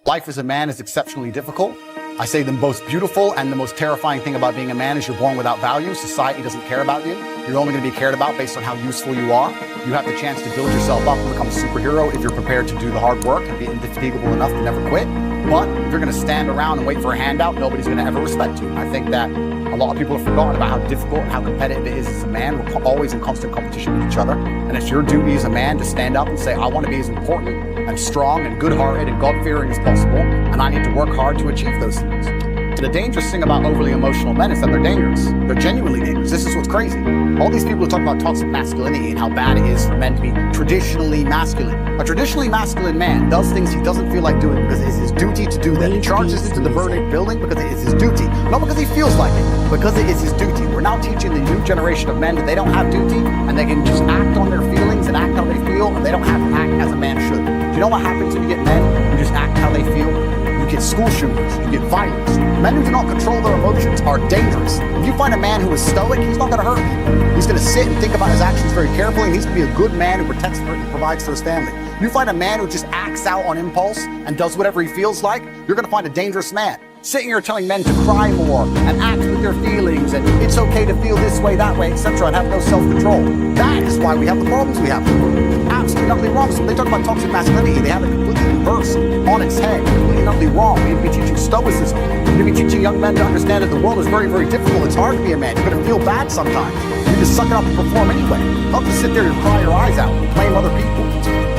Life as a man is exceptionally difficult. I say the most beautiful and the most terrifying thing about being a man is you're born without value. Society doesn't care about you. You're only going to be cared about based on how useful you are. You have the chance to build yourself up and become a superhero if you're prepared to do the hard work and be indefatigable enough to never quit. But if you're going to stand around and wait for a handout, nobody's going to ever respect you. I think that a lot of people have forgotten about how difficult and how competitive it is as a man. We're always in constant competition with each other. And it's your duty as a man to stand up and say, I want to be as important and strong and good-hearted and God-fearing as possible, and I need to work hard to achieve those things. The dangerous thing about overly emotional men is that they're dangerous. They're genuinely dangerous. This is what's crazy. All these people who talk about toxic masculinity and how bad it is for men to be traditionally masculine. A traditionally masculine man does things he doesn't feel like doing because it is his duty to do that. He charges into the burning building because it is his duty. Not because he feels like it, because it is his duty. We're now teaching the new generation of men that they don't have duty and they can just act on their feelings and act how they feel, and they don't have to act as a man should. Do you know what happens when you get men who just act how they feel? You get school shooters, you get violence. Men who do not control their emotions are dangerous. If you find a man who is stoic, he's not going to hurt you. He's going to sit and think about his actions very carefully, and he's going to be a good man who protects and provides for his family. You find a man who just acts out on impulse and does whatever he feels like, you're going to find a dangerous man. Sitting here telling men to cry more and act with their feelings and it's okay to feel this way, that way, etc., and have no self-control. That is why we have the problems we have. Absolutely nothing wrong. So when they talk about toxic masculinity, they have it completely reversed on its head. Completely nothing wrong. We need to be teaching stoicism. We need to be teaching young men to understand that the world is very, very difficult. It's hard to be a man. You're going to feel bad sometimes. You just suck it up and perform anyway. Not to sit there and cry your eyes out and blame other people.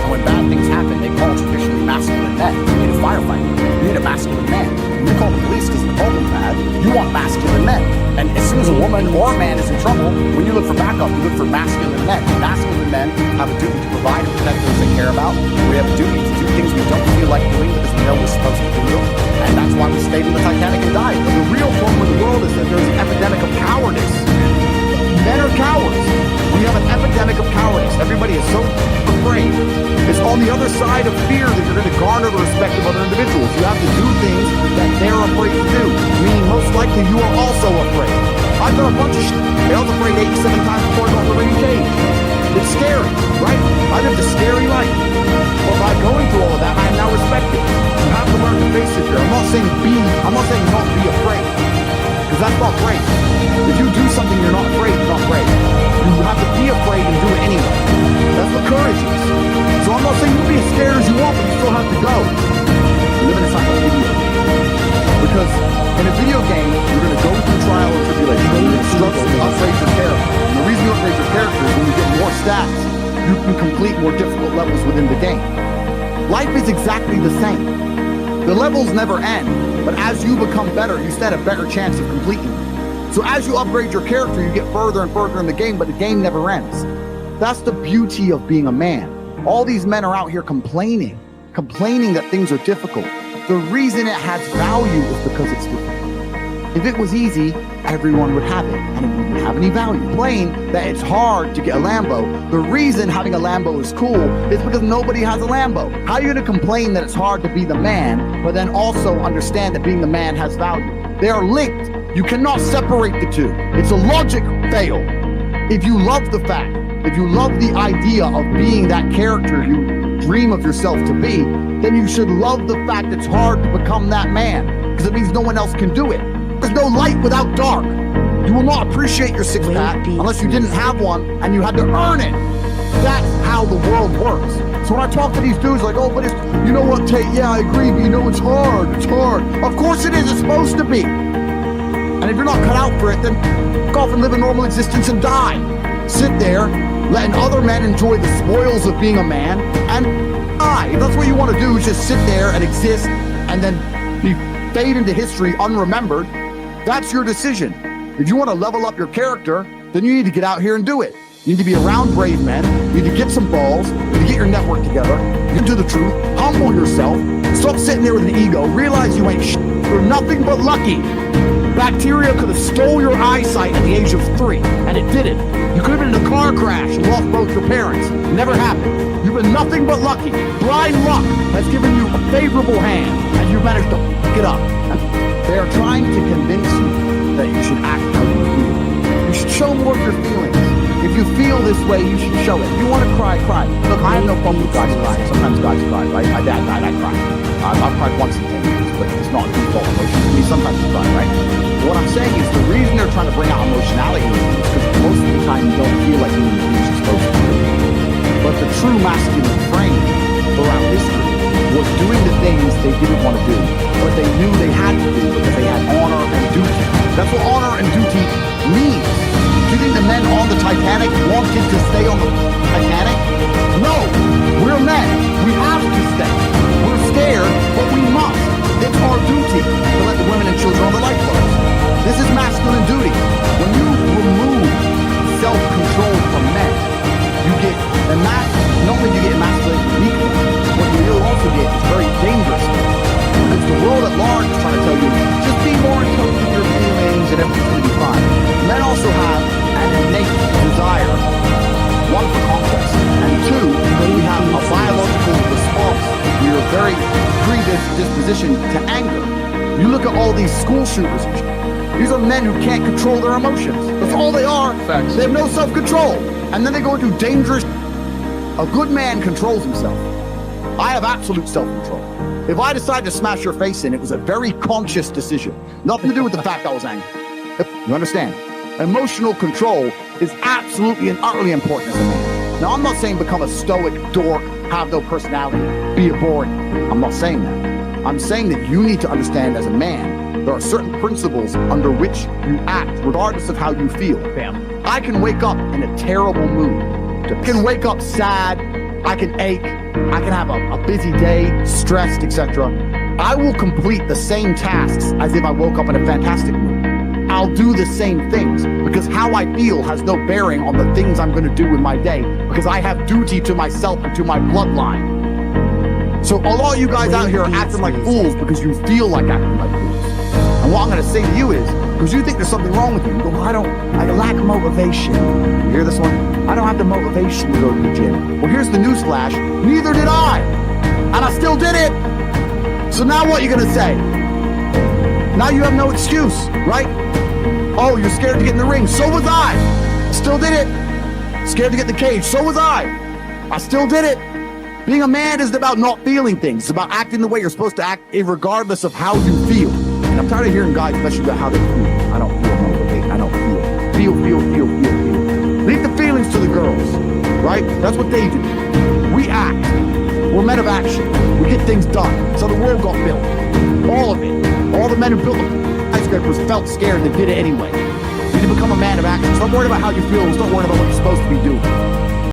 And when bad things happen, they call traditionally masculine men. You need a firefighter. You need a masculine man. You call the police because the problem's bad. You want masculine men. And as soon as a woman or a man is in trouble, when you look for backup, you look for masculine men. Masculine men have a duty to provide and protect those they care about. We have a duty to do things we don't feel like doing because we know we're supposed to do them. And that's why we stayed in the Titanic and died. The real problem in the world is that there's an epidemic of cowardice. Men are cowards. We have an epidemic of cowardice. Everybody is so afraid. It's on the other side of fear that you're going to garner the respect of other individuals. You have to do things that they're afraid to do, meaning most likely you are also afraid. I've done a bunch of shit. I was afraid 87 times before I got in the ring cage. It's scary, right? I lived a scary life. But by going through all of that, I am now respected. You have to learn to face it here. I'm not saying not be afraid, because that's not brave. If you do something you're not afraid, you're not brave. You have to be afraid and do it anyway. That's what courage is. So I'm not saying you be as scared as you want, but you still have to go. You live in a cycle of video game. Because in a video game, you're going to go through trial and tribulation. You're going to struggle to upgrade your character. And the reason you upgrade your character is when you get more stats, you can complete more difficult levels within the game. Life is exactly the same. The levels never end, but as you become better, you stand a better chance of completing them. So as you upgrade your character, you get further and further in the game, but the game never ends. That's the beauty of being a man. All these men are out here complaining that things are difficult. The reason it has value is because it's difficult. If it was easy, everyone would have it, and it wouldn't have any value. Complain that it's hard to get a Lambo. The reason having a Lambo is cool is because nobody has a Lambo. How are you going to complain that it's hard to be the man, but then also understand that being the man has value? They are linked. You cannot separate the two. It's a logic fail. If you love the fact, if you love the idea of being that character you dream of yourself to be, then you should love the fact it's hard to become that man, because it means no one else can do it. There's no light without dark. You will not appreciate your six-pack unless you didn't have one and you had to earn it. That's how the world works. So when I talk to these dudes like, oh, but it's, you know what, Tate, yeah, I agree, but you know, it's hard. Of course it is, it's supposed to be. And if you're not cut out for it, then go off and live a normal existence and die. Sit there, letting other men enjoy the spoils of being a man, and die. If that's what you want to do, is just sit there and exist, and then fade into history unremembered. That's your decision. If you want to level up your character, then you need to get out here and do it. You need to be around brave men. You need to get some balls. You need to get your network together. You do the truth. Humble yourself. Stop sitting there with an ego. Realize you ain't shit. You're nothing but lucky. Bacteria could have stole your eyesight at the age of 3, and it didn't. You could have been in a car crash and lost both your parents. Never happened. You've been nothing but lucky. Blind luck has given you a favorable hand, and you managed to f*** it up. They are trying to convince you that you should act how you feel. You should show more of your feelings. If you feel this way, you should show it. If you want to cry, cry. Look, I have no problem with guys crying. Sometimes guys cry, right? My dad died, I cry. I've cried once in 10 years, but it's not a default emotion to me. Sometimes you cry, right? What I'm saying is the reason they're trying to bring out emotionality is because most of the time you don't feel like human beings are supposed to do. But the true masculine frame throughout history was doing the things they didn't want to do, but they knew they had to do because they had honor and duty. That's what honor and duty means. Do you think the men on the Titanic wanted to stay on the Titanic? No, we're men. We have to stay. We're scared, but we must. It's our duty to let the women and children on the lifeboats. This is masculine duty. When you remove self-control from men, you get, and that, not only do you get emasculated and weak, what you'll also get is very dangerous. Because the world at large is trying to tell you, just be more in touch with your feelings and everything's going to be fine. Men also have an innate desire, one, for conquest, and two, we have a biological response. We are very predisposition to anger. You look at all these school shooters. These are men who can't control their emotions. That's all they are. Facts. They have no self-control. And then they go into dangerous. A good man controls himself. I have absolute self-control. If I decide to smash your face in, it was a very conscious decision. Nothing to do with the fact I was angry. You understand? Emotional control is absolutely and utterly important as a man. Now, I'm not saying become a stoic dork, have no personality, be a boring. I'm not saying that. I'm saying that you need to understand as a man, there are certain principles under which you act, regardless of how you feel. Bam. I can wake up in a terrible mood. I can wake up sad. I can ache. I can have a busy day, stressed, etc. I will complete the same tasks as if I woke up in a fantastic mood. I'll do the same things because how I feel has no bearing on the things I'm going to do in my day because I have duty to myself and to my bloodline. So a lot of you guys out here are acting like fools because you feel like acting like fools. And what I'm going to say to you is, because you think there's something wrong with you, you go, well, I lack motivation. You hear this one? I don't have the motivation to go to the gym. Well, here's the newsflash. Neither did I. And I still did it. So now what are you going to say? Now you have no excuse, right? Oh, you're scared to get in the ring. So was I. Still did it. Scared to get in the cage. So was I still did it. Being a man isn't about not feeling things. It's about acting the way you're supposed to act, regardless of how you feel. And I'm tired of hearing guys, especially about how they feel. I don't feel motivated. I don't feel. Feel. Leave the feelings to the girls, right? That's what they do. We act. We're men of action. We get things done. So the world got built. All of it. All the men who built the skyscrapers felt scared and did it anyway. You need to become a man of action. Stop worrying about how you feel. Stop worrying about what you're supposed to be doing.